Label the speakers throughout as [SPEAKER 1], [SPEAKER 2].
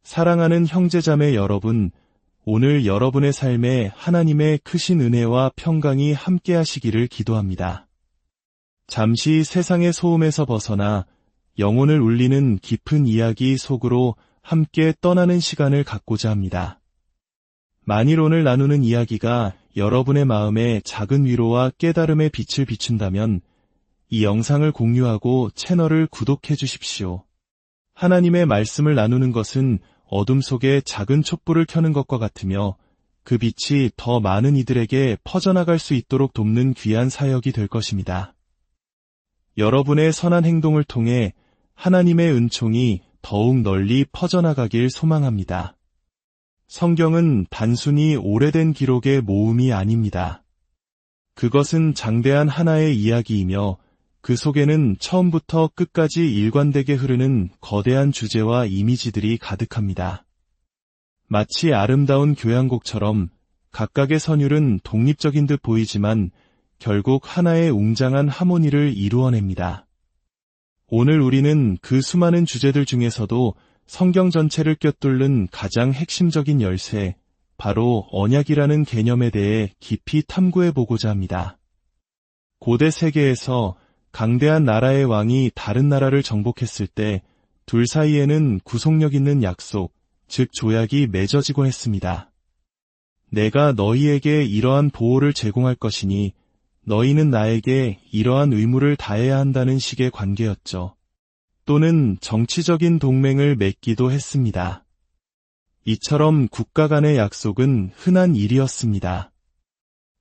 [SPEAKER 1] 사랑하는 형제자매 여러분, 오늘 여러분의 삶에 하나님의 크신 은혜와 평강이 함께하시기를 기도합니다. 잠시 세상의 소음에서 벗어나 영혼을 울리는 깊은 이야기 속으로 함께 떠나는 시간을 갖고자 합니다. 만일 오늘 나누는 이야기가 여러분의 마음에 작은 위로와 깨달음의 빛을 비춘다면 이 영상을 공유하고 채널을 구독해 주십시오. 하나님의 말씀을 나누는 것은 어둠 속에 작은 촛불을 켜는 것과 같으며 그 빛이 더 많은 이들에게 퍼져나갈 수 있도록 돕는 귀한 사역이 될 것입니다. 여러분의 선한 행동을 통해 하나님의 은총이 더욱 널리 퍼져나가길 소망합니다. 성경은 단순히 오래된 기록의 모음이 아닙니다. 그것은 장대한 하나의 이야기이며 그 속에는 처음부터 끝까지 일관되게 흐르는 거대한 주제와 이미지들이 가득합니다. 마치 아름다운 교향곡처럼 각각의 선율은 독립적인 듯 보이지만 결국 하나의 웅장한 하모니를 이루어냅니다. 오늘 우리는 그 수많은 주제들 중에서도 성경 전체를 꿰뚫는 가장 핵심적인 열쇠, 바로 언약이라는 개념에 대해 깊이 탐구해보고자 합니다. 고대 세계에서 강대한 나라의 왕이 다른 나라를 정복했을 때 둘 사이에는 구속력 있는 약속, 즉 조약이 맺어지곤 했습니다. 내가 너희에게 이러한 보호를 제공할 것이니 너희는 나에게 이러한 의무를 다해야 한다는 식의 관계였죠. 또는 정치적인 동맹을 맺기도 했습니다. 이처럼 국가 간의 약속은 흔한 일이었습니다.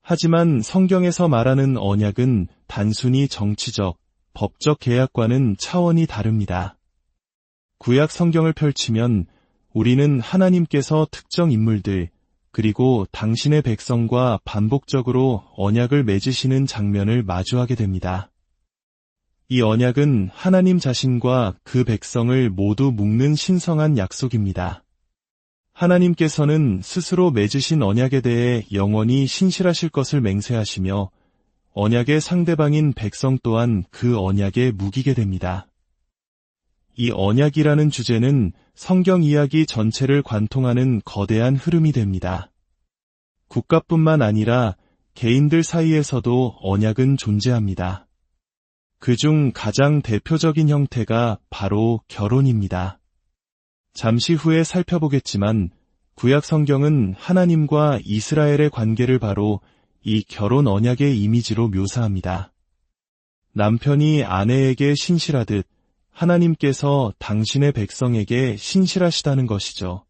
[SPEAKER 1] 하지만 성경에서 말하는 언약은 단순히 정치적, 법적 계약과는 차원이 다릅니다. 구약 성경을 펼치면 우리는 하나님께서 특정 인물들, 그리고 당신의 백성과 반복적으로 언약을 맺으시는 장면을 마주하게 됩니다. 이 언약은 하나님 자신과 그 백성을 모두 묶는 신성한 약속입니다. 하나님께서는 스스로 맺으신 언약에 대해 영원히 신실하실 것을 맹세하시며 언약의 상대방인 백성 또한 그 언약에 묵이게 됩니다. 이 언약이라는 주제는 성경 이야기 전체를 관통하는 거대한 흐름이 됩니다. 국가뿐만 아니라 개인들 사이에서도 언약은 존재합니다. 그중 가장 대표적인 형태가 바로 결혼입니다. 잠시 후에 살펴보겠지만 구약 성경은 하나님과 이스라엘의 관계를 바로 이 결혼 언약의 이미지로 묘사합니다. 남편이 아내에게 신실하듯 하나님께서 당신의 백성에게 신실하시다는 것이죠.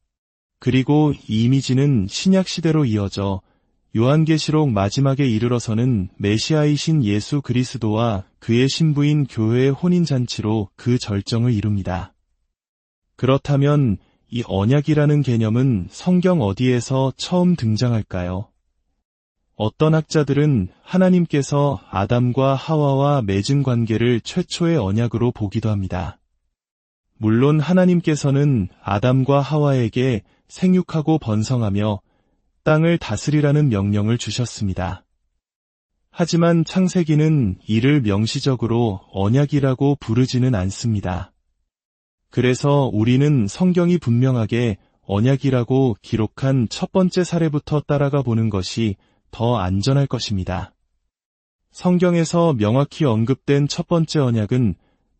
[SPEAKER 1] 그리고 이 이미지는 신약 시대로 이어져 요한계시록 마지막에 이르러서는 메시아이신 예수 그리스도와 그의 신부인 교회의 혼인잔치로 그 절정을 이룹니다. 그렇다면 이 언약이라는 개념은 성경 어디에서 처음 등장할까요? 어떤 학자들은 하나님께서 아담과 하와와 맺은 관계를 최초의 언약으로 보기도 합니다. 물론 하나님께서는 아담과 하와에게 생육하고 번성하며 땅을 다스리라는 명령을 주셨습니다. 하지만 창세기는 이를 명시적으로 언약이라고 부르지는 않습니다. 그래서 우리는 성경이 분명하게 언약이라고 기록한 첫 번째 사례부터 따라가 보는 것이 더 안전할 것입니다. 성경에서 명확히 언급된 첫 번째 언약은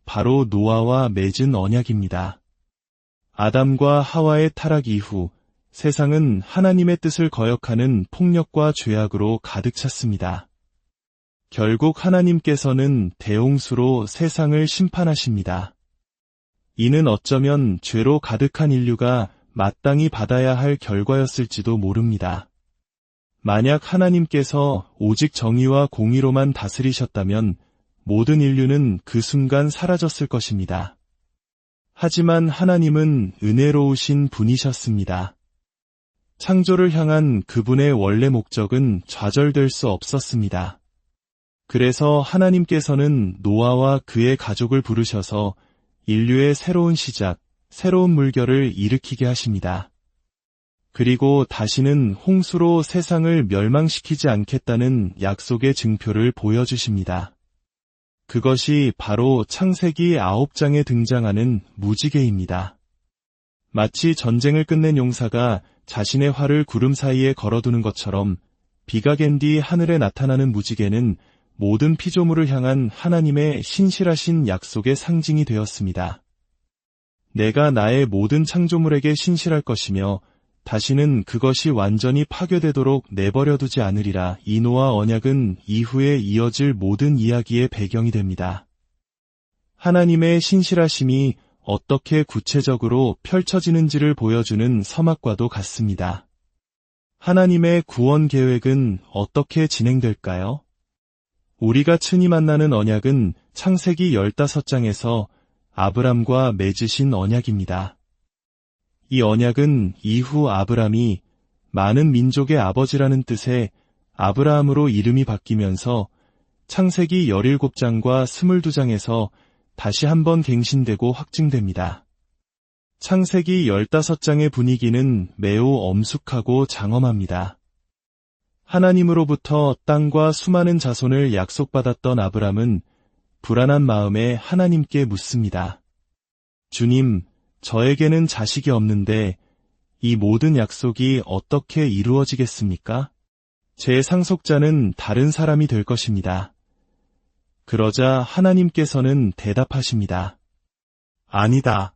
[SPEAKER 1] 바로 노아와 맺은 언약입니다. 아담과 하와의 타락 이후 세상은 하나님의 뜻을 거역하는 폭력과 죄악으로 가득 찼습니다. 결국 하나님께서는 대홍수로 세상을 심판하십니다. 이는 어쩌면 죄로 가득한 인류가 마땅히 받아야 할 결과였을지도 모릅니다. 만약 하나님께서 오직 정의와 공의로만 다스리셨다면 모든 인류는 그 순간 사라졌을 것입니다. 하지만 하나님은 은혜로우신 분이셨습니다. 창조를 향한 그분의 원래 목적은 좌절될 수 없었습니다. 그래서 하나님께서는 노아와 그의 가족을 부르셔서 인류의 새로운 시작, 새로운 물결을 일으키게 하십니다. 그리고 다시는 홍수로 세상을 멸망시키지 않겠다는 약속의 증표를 보여주십니다. 그것이 바로 창세기 9장에 등장하는 무지개입니다. 마치 전쟁을 끝낸 용사가 자신의 활을 구름 사이에 걸어두는 것처럼 비가 갠 뒤 하늘에 나타나는 무지개는 모든 피조물을 향한 하나님의 신실하신 약속의 상징이 되었습니다. 내가 나의 모든 창조물에게 신실할 것이며 다시는 그것이 완전히 파괴되도록 내버려두지 않으리라. 이 노아 언약은 이후에 이어질 모든 이야기의 배경이 됩니다. 하나님의 신실하심이 어떻게 구체적으로 펼쳐지는지를 보여주는 서막과도 같습니다. 하나님의 구원 계획은 어떻게 진행될까요? 우리가 친히 만나는 언약은 창세기 15장에서 아브람과 맺으신 언약입니다. 이 언약은 이후 아브람이 많은 민족의 아버지라는 뜻의 아브라함으로 이름이 바뀌면서 창세기 17장과 22장에서 다시 한번 갱신되고 확증됩니다. 창세기 15장의 분위기는 매우 엄숙하고 장엄합니다. 하나님으로부터 땅과 수많은 자손을 약속받았던 아브람은 불안한 마음에 하나님께 묻습니다. 주님, 저에게는 자식이 없는데 이 모든 약속이 어떻게 이루어지겠습니까? 제 상속자는 다른 사람이 될 것입니다. 그러자 하나님께서는 대답하십니다. 아니다.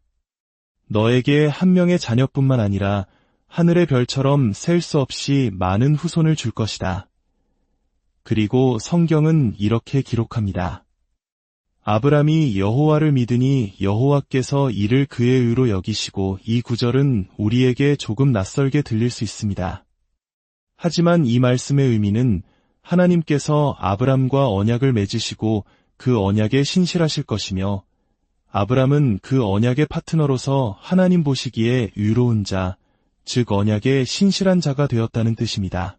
[SPEAKER 1] 너에게 한 명의 자녀뿐만 아니라 하늘의 별처럼 셀 수 없이 많은 후손을 줄 것이다. 그리고 성경은 이렇게 기록합니다. 아브람이 여호와를 믿으니 여호와께서 이를 그의 의로 여기시고. 이 구절은 우리에게 조금 낯설게 들릴 수 있습니다. 하지만 이 말씀의 의미는 하나님께서 아브람과 언약을 맺으시고 그 언약에 신실하실 것이며 아브람은 그 언약의 파트너로서 하나님 보시기에 의로운 자, 즉 언약에 신실한 자가 되었다는 뜻입니다.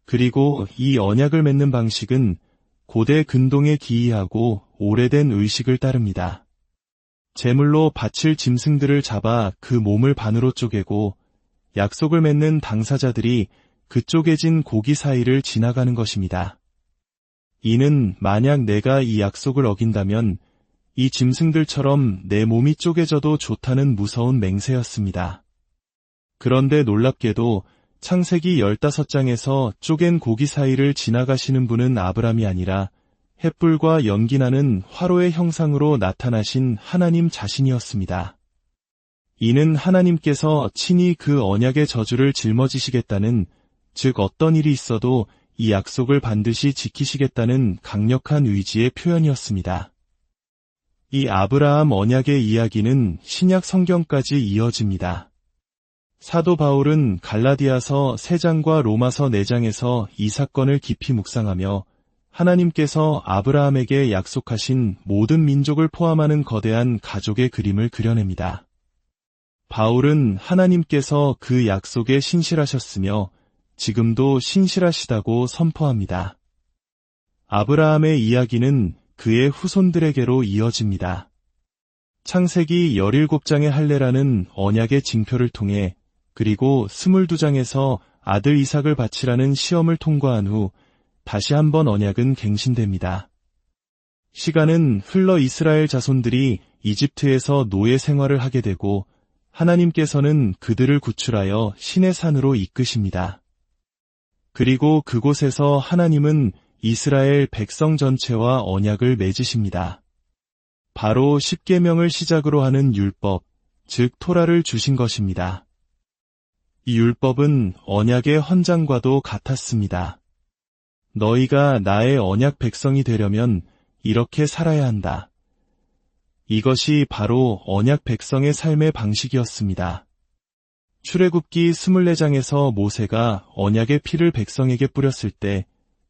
[SPEAKER 1] 그리고 이 언약을 맺는 방식은 고대 근동에 기이하고 오래된 의식을 따릅니다. 제물로 바칠 짐승들을 잡아 그 몸을 반으로 쪼개고 약속을 맺는 당사자들이 그 쪼개진 고기 사이를 지나가는 것입니다. 이는 만약 내가 이 약속을 어긴다면 이 짐승들처럼 내 몸이 쪼개져도 좋다는 무서운 맹세였습니다. 그런데 놀랍게도 창세기 15장에서 쪼갠 고기 사이를 지나가시는 분은 아브람이 아니라 햇불과 연기나는 화로의 형상으로 나타나신 하나님 자신이었습니다. 이는 하나님께서 친히 그 언약의 저주를 짊어지시겠다는, 즉 어떤 일이 있어도 이 약속을 반드시 지키시겠다는 강력한 의지의 표현이었습니다. 이 아브라함 언약의 이야기는 신약 성경까지 이어집니다. 사도 바울은 갈라디아서 3장과 로마서 4장에서 이 사건을 깊이 묵상하며 하나님께서 아브라함에게 약속하신 모든 민족을 포함하는 거대한 가족의 그림을 그려냅니다. 바울은 하나님께서 그 약속에 신실하셨으며 지금도 신실하시다고 선포합니다. 아브라함의 이야기는 그의 후손들에게로 이어집니다. 창세기 17장의 할례라는 언약의 징표를 통해 그리고 22장에서 아들 이삭을 바치라는 시험을 통과한 후 다시 한번 언약은 갱신됩니다. 시간은 흘러 이스라엘 자손들이 이집트에서 노예 생활을 하게 되고 하나님께서는 그들을 구출하여 신의 산으로 이끄십니다. 그리고 그곳에서 하나님은 이스라엘 백성 전체와 언약을 맺으십니다. 바로 십계명을 시작으로 하는 율법, 즉 토라를 주신 것입니다. 이 율법은 언약의 헌장과도 같았습니다. 너희가 나의 언약 백성이 되려면 이렇게 살아야 한다. 이것이 바로 언약 백성의 삶의 방식이었습니다. 출애굽기 24장에서 모세가 언약의 피를 백성에게 뿌렸을 때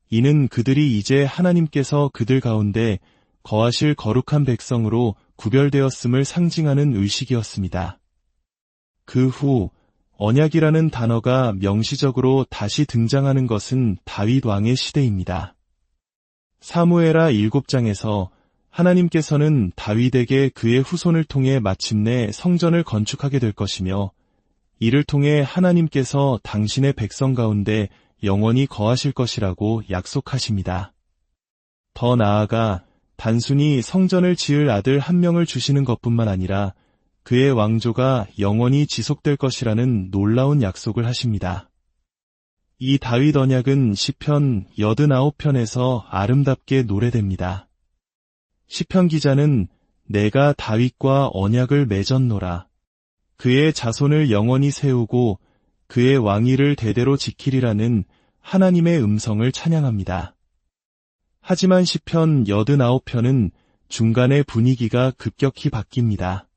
[SPEAKER 1] 이는 그들이 이제 하나님께서 그들 가운데 거하실 거룩한 백성으로 구별되었음을 상징하는 의식이었습니다. 그 후 언약이라는 단어가 명시적으로 다시 등장하는 것은 다윗 왕의 시대입니다. 사무엘하 7장에서 하나님께서는 다윗에게 그의 후손을 통해 마침내 성전을 건축하게 될 것이며 이를 통해 하나님께서 당신의 백성 가운데 영원히 거하실 것이라고 약속하십니다. 더 나아가 단순히 성전을 지을 아들 한 명을 주시는 것뿐만 아니라 그의 왕조가 영원히 지속될 것이라는 놀라운 약속을 하십니다. 이 다윗 언약은 시편 89편에서 아름답게 노래됩니다. 시편 기자는 내가 다윗과 언약을 맺었노라. 그의 자손을 영원히 세우고 그의 왕위를 대대로 지키리라는 하나님의 음성을 찬양합니다. 하지만 시편 89편은 중간에 분위기가 급격히 바뀝니다.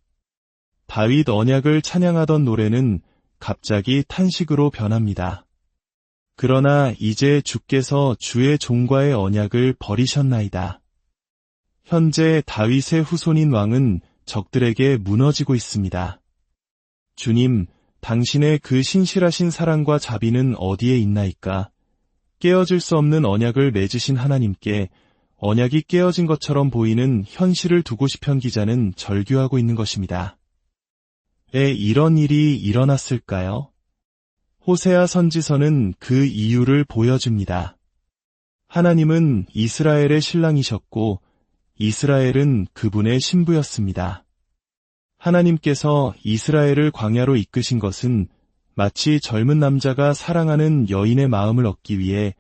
[SPEAKER 1] 다윗 언약을 찬양하던 노래는 갑자기 탄식으로 변합니다. 그러나 이제 주께서 주의 종과의 언약을 버리셨나이다. 현재 다윗의 후손인 왕은 적들에게 무너지고 있습니다. 주님, 당신의 그 신실하신 사랑과 자비는 어디에 있나이까? 깨어질 수 없는 언약을 맺으신 하나님께 언약이 깨어진 것처럼 보이는 현실을 두고 시편 기자는 절규하고 있는 것입니다. 왜 이런 일이 일어났을까요? 호세아 선지서는 그 이유를 보여줍니다. 하나님은 이스라엘의 신랑이셨고 이스라엘은 그분의 신부였습니다. 하나님께서 이스라엘을 광야로 이끄신 것은 마치 젊은 남자가 사랑하는 여인의 마음을 얻기 위해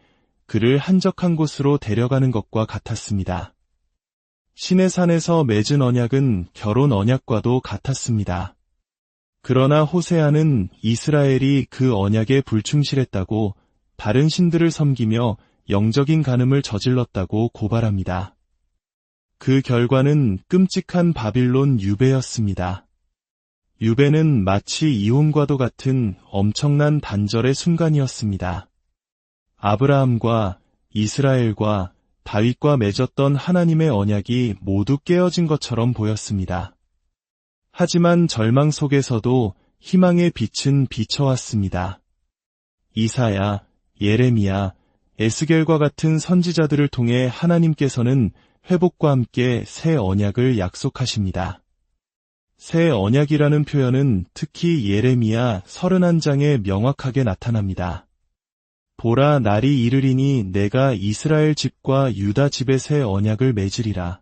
[SPEAKER 1] 그를 한적한 곳으로 데려가는 것과 같았습니다. 시내산에서 맺은 언약은 결혼 언약과도 같았습니다. 그러나 호세아는 이스라엘이 그 언약에 불충실했다고 다른 신들을 섬기며 영적인 간음을 저질렀다고 고발합니다. 그 결과는 끔찍한 바빌론 유배였습니다. 유배는 마치 이혼과도 같은 엄청난 단절의 순간이었습니다. 아브라함과 이스라엘과 다윗과 맺었던 하나님의 언약이 모두 깨어진 것처럼 보였습니다. 하지만 절망 속에서도 희망의 빛은 비춰왔습니다. 이사야, 예레미야, 에스겔과 같은 선지자들을 통해 하나님께서는 회복과 함께 새 언약을 약속하십니다. 새 언약이라는 표현은 특히 예레미야 31장에 명확하게 나타납니다. 보라, 날이 이르리니 내가 이스라엘 집과 유다 집의 새 언약을 맺으리라.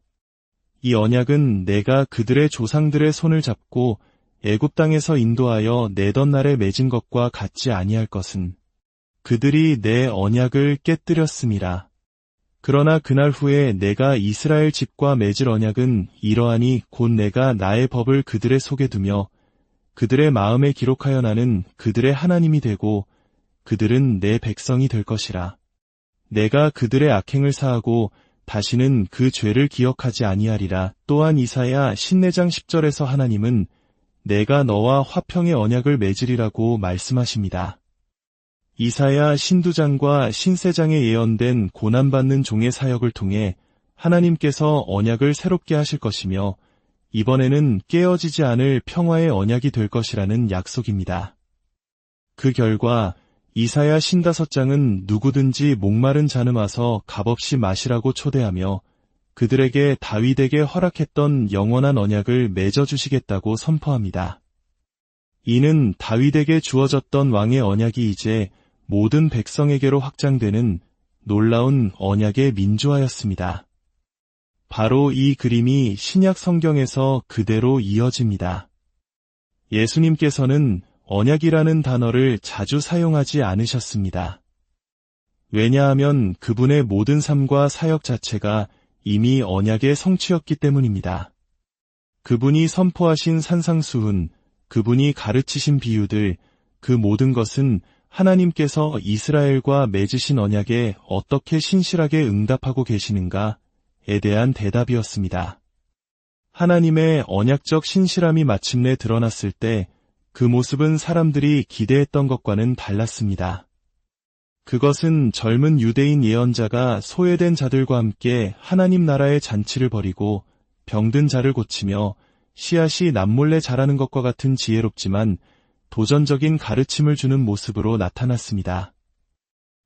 [SPEAKER 1] 이 언약은 내가 그들의 조상들의 손을 잡고 애굽 땅에서 인도하여 내던 날에 맺은 것과 같지 아니할 것은 그들이 내 언약을 깨뜨렸음이라. 그러나 그날 후에 내가 이스라엘 집과 맺을 언약은 이러하니 곧 내가 나의 법을 그들의 속에 두며 그들의 마음에 기록하여 나는 그들의 하나님이 되고 그들은 내 백성이 될 것이라. 내가 그들의 악행을 사하고 다시는 그 죄를 기억하지 아니하리라. 또한 이사야 54장 10절에서 하나님은 내가 너와 화평의 언약을 맺으리라고 말씀하십니다. 이사야 신두장과 신세장에 예언된 고난받는 종의 사역을 통해 하나님께서 언약을 새롭게 하실 것이며 이번에는 깨어지지 않을 평화의 언약이 될 것이라는 약속입니다. 그 결과 이사야 55장은 누구든지 목마른 잔을 와서 값없이 마시라고 초대하며 그들에게 다윗에게 허락했던 영원한 언약을 맺어주시겠다고 선포합니다. 이는 다윗에게 주어졌던 왕의 언약이 이제 모든 백성에게로 확장되는 놀라운 언약의 민주화였습니다. 바로 이 그림이 신약 성경에서 그대로 이어집니다. 예수님께서는 언약이라는 단어를 자주 사용하지 않으셨습니다. 왜냐하면 그분의 모든 삶과 사역 자체가 이미 언약의 성취였기 때문입니다. 그분이 선포하신 산상수훈, 그분이 가르치신 비유들, 그 모든 것은 하나님께서 이스라엘과 맺으신 언약에 어떻게 신실하게 응답하고 계시는가에 대한 대답이었습니다. 하나님의 언약적 신실함이 마침내 드러났을 때 그 모습은 사람들이 기대했던 것과는 달랐습니다. 그것은 젊은 유대인 예언자가 소외된 자들과 함께 하나님 나라의 잔치를 벌이고 병든 자를 고치며 씨앗이 남몰래 자라는 것과 같은 지혜롭지만 도전적인 가르침을 주는 모습으로 나타났습니다.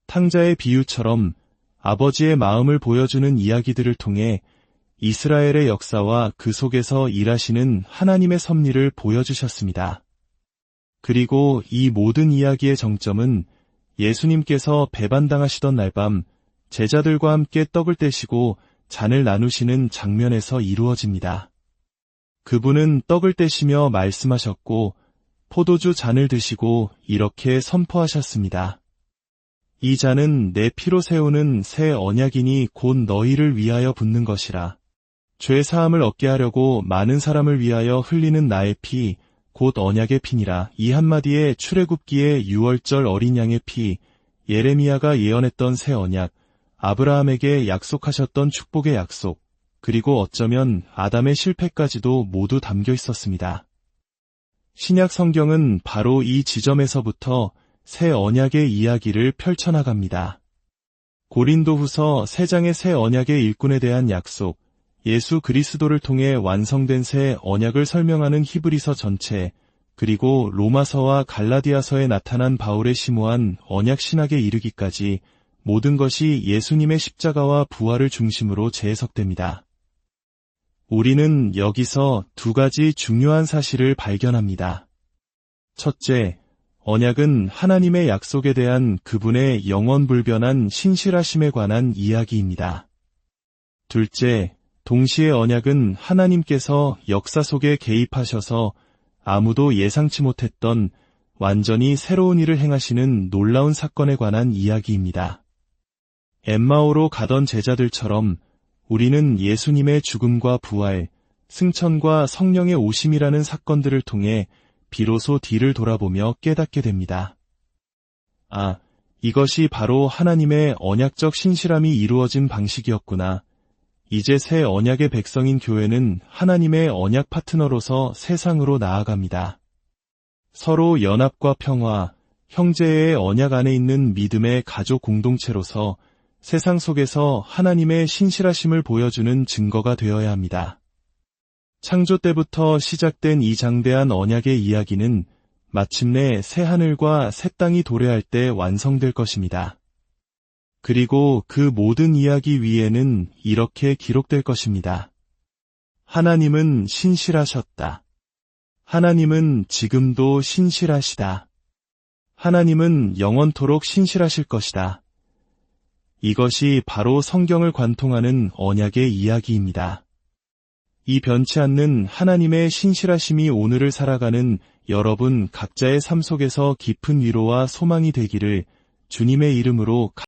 [SPEAKER 1] 탕자의 비유처럼 아버지의 마음을 보여주는 이야기들을 통해 이스라엘의 역사와 그 속에서 일하시는 하나님의 섭리를 보여주셨습니다. 그리고 이 모든 이야기의 정점은 예수님께서 배반당하시던 날밤 제자들과 함께 떡을 떼시고 잔을 나누시는 장면에서 이루어집니다. 그분은 떡을 떼시며 말씀하셨고 포도주 잔을 드시고 이렇게 선포하셨습니다. 이 잔은 내 피로 세우는 새 언약이니 곧 너희를 위하여 붓는 것이라. 죄 사함을 얻게 하려고 많은 사람을 위하여 흘리는 나의 피, 곧 언약의 피니라. 이 한마디에 출애굽기의 유월절 어린 양의 피, 예레미야가 예언했던 새 언약, 아브라함에게 약속하셨던 축복의 약속, 그리고 어쩌면 아담의 실패까지도 모두 담겨 있었습니다. 신약 성경은 바로 이 지점에서부터 새 언약의 이야기를 펼쳐나갑니다. 고린도후서 3장의 새 언약의 일꾼에 대한 약속, 예수 그리스도를 통해 완성된 새 언약을 설명하는 히브리서 전체, 그리고 로마서와 갈라디아서에 나타난 바울의 심오한 언약 신학에 이르기까지 모든 것이 예수님의 십자가와 부활을 중심으로 재해석됩니다. 우리는 여기서 두 가지 중요한 사실을 발견합니다. 첫째, 언약은 하나님의 약속에 대한 그분의 영원불변한 신실하심에 관한 이야기입니다. 둘째, 동시에 언약은 하나님께서 역사 속에 개입하셔서 아무도 예상치 못했던 완전히 새로운 일을 행하시는 놀라운 사건에 관한 이야기입니다. 엠마오로 가던 제자들처럼 우리는 예수님의 죽음과 부활, 승천과 성령의 오심이라는 사건들을 통해 비로소 뒤를 돌아보며 깨닫게 됩니다. 아, 이것이 바로 하나님의 언약적 신실함이 이루어진 방식이었구나. 이제 새 언약의 백성인 교회는 하나님의 언약 파트너로서 세상으로 나아갑니다. 서로 연합과 평화, 형제의 언약 안에 있는 믿음의 가족 공동체로서 세상 속에서 하나님의 신실하심을 보여주는 증거가 되어야 합니다. 창조 때부터 시작된 이 장대한 언약의 이야기는 마침내 새 하늘과 새 땅이 도래할 때 완성될 것입니다. 그리고 그 모든 이야기 위에는 이렇게 기록될 것입니다. 하나님은 신실하셨다. 하나님은 지금도 신실하시다. 하나님은 영원토록 신실하실 것이다. 이것이 바로 성경을 관통하는 언약의 이야기입니다. 이 변치 않는 하나님의 신실하심이 오늘을 살아가는 여러분 각자의 삶 속에서 깊은 위로와 소망이 되기를 주님의 이름으로